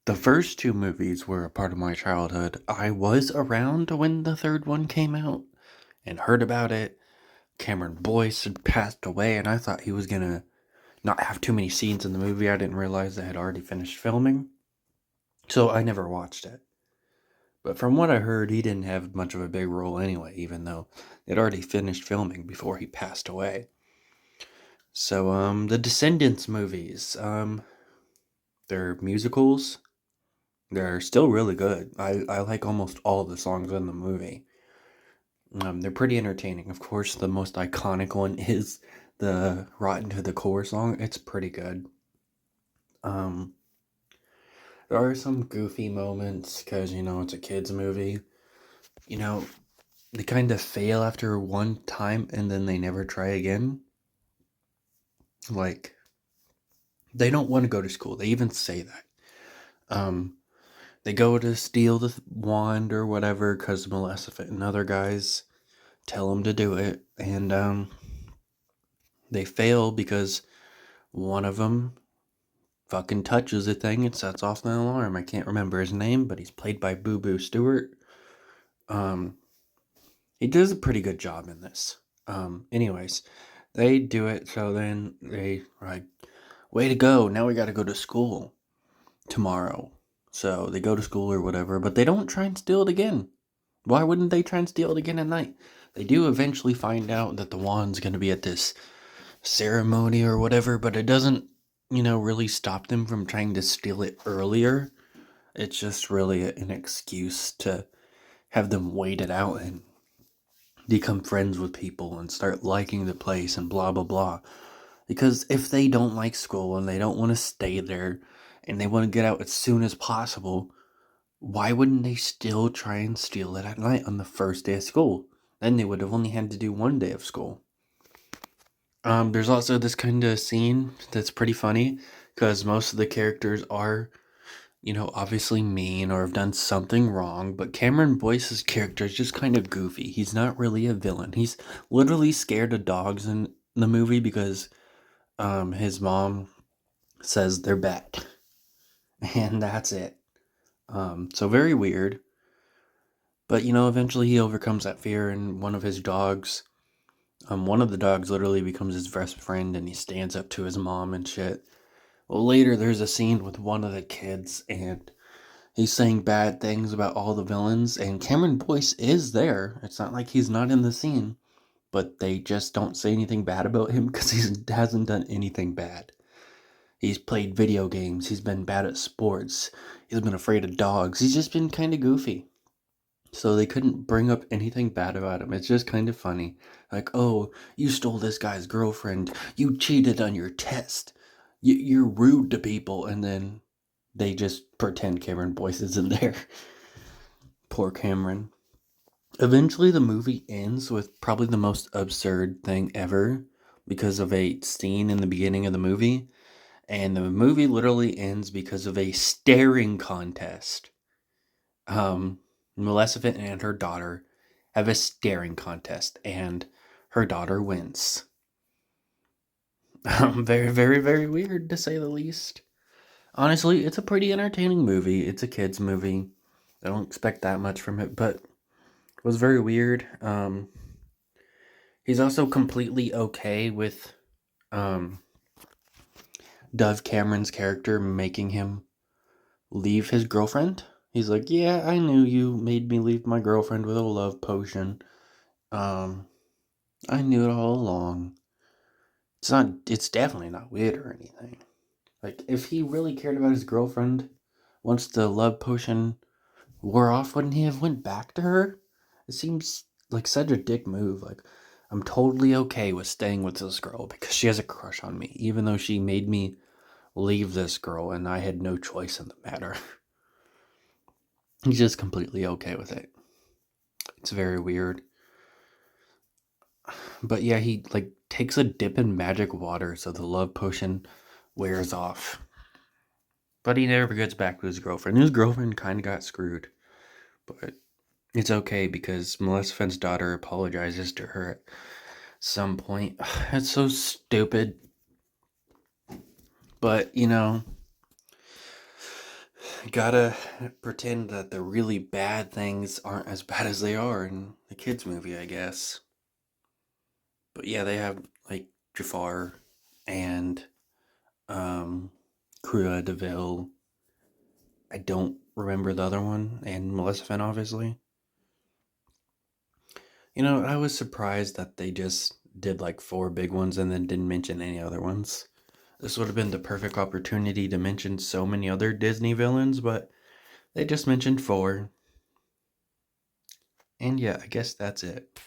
The first two movies were a part of my childhood. I was around when the third one came out and heard about it. Cameron Boyce had passed away, and I thought he was gonna not have too many scenes in the movie. I didn't realize they had already finished filming, so I never watched it. But from what I heard, he didn't have much of a big role anyway, even though they'd already finished filming before he passed away. So, the Descendants movies, they're musicals. They're still really good. I like almost all the songs in the movie. They're pretty entertaining. Of course, the most iconic one is the Rotten to the Core song. It's pretty good. Um, there are some goofy moments because, it's a kid's movie. You know, they kind of fail after one time and then they never try again. Like, they don't want to go to school. They even say that. Um, they go to steal the wand or whatever because Maleficent and other guys tell them to do it. And, they fail because one of them fucking touches the thing and sets off the alarm. I can't remember his name, but he's played by Boo Boo Stewart. Um, he does a pretty good job in this. Anyways, they do it, so then they are like, way to go, now we gotta go to school tomorrow. So they go to school or whatever, but they don't try and steal it again. Why wouldn't they try and steal it again at night? They do eventually find out that the wand's gonna be at this ceremony or whatever, but it doesn't, really stop them from trying to steal it earlier. It's just really an excuse to have them wait it out and become friends with people and start liking the place and blah blah blah. Because if they don't like school and they don't want to stay there and they want to get out as soon as possible, why wouldn't they still try and steal it at night on the first day of school? Then they would have only had to do one day of school. There's also this kind of scene that's pretty funny because most of the characters are, obviously mean or have done something wrong, but Cameron Boyce's character is just kind of goofy. He's not really a villain. He's literally scared of dogs in the movie because his mom says they're bad, and that's it. So very weird. But eventually he overcomes that fear, and one of the dogs literally becomes his best friend, and he stands up to his mom and shit. Well, later there's a scene with one of the kids, and he's saying bad things about all the villains, and Cameron Boyce is there. It's not like he's not in the scene, but they just don't say anything bad about him because he hasn't done anything bad. He's played video games, he's been bad at sports, he's been afraid of dogs, he's just been kind of goofy. So they couldn't bring up anything bad about him. It's just kind of funny. Like, oh, you stole this guy's girlfriend, you cheated on your test, you're rude to people, and then they just pretend Cameron Boyce isn't there. Poor Cameron. Eventually, the movie ends with probably the most absurd thing ever because of a scene in the beginning of the movie. And the movie literally ends because of a staring contest. Maleficent and her daughter have a staring contest, and her daughter wins. Very, very, very weird to say the least. Honestly, it's a pretty entertaining movie. It's a kid's movie. I don't expect that much from it, but it was very weird. He's also completely okay with um, Dove Cameron's character making him leave his girlfriend. He's like, yeah, I knew you made me leave my girlfriend with a love potion. Um, I knew it all along. It's definitely not weird or anything. Like, if he really cared about his girlfriend, once the love potion wore off, wouldn't he have went back to her? It seems like such a dick move. Like, I'm totally okay with staying with this girl because she has a crush on me, even though she made me leave this girl and I had no choice in the matter. He's just completely okay with it. It's very weird. But yeah, he like takes a dip in magic water so the love potion wears off. But he never gets back with his girlfriend. His girlfriend kind of got screwed. But it's okay because Maleficent's daughter apologizes to her at some point. It's so stupid. But, gotta pretend that the really bad things aren't as bad as they are in the kids' movie, I guess. But yeah, they have like Jafar and um, Cruella Deville. I don't remember the other one, and Maleficent, obviously. I was surprised that they just did like four big ones and then didn't mention any other ones. This would have been the perfect opportunity to mention so many other Disney villains, but they just mentioned four. And yeah, I guess that's it.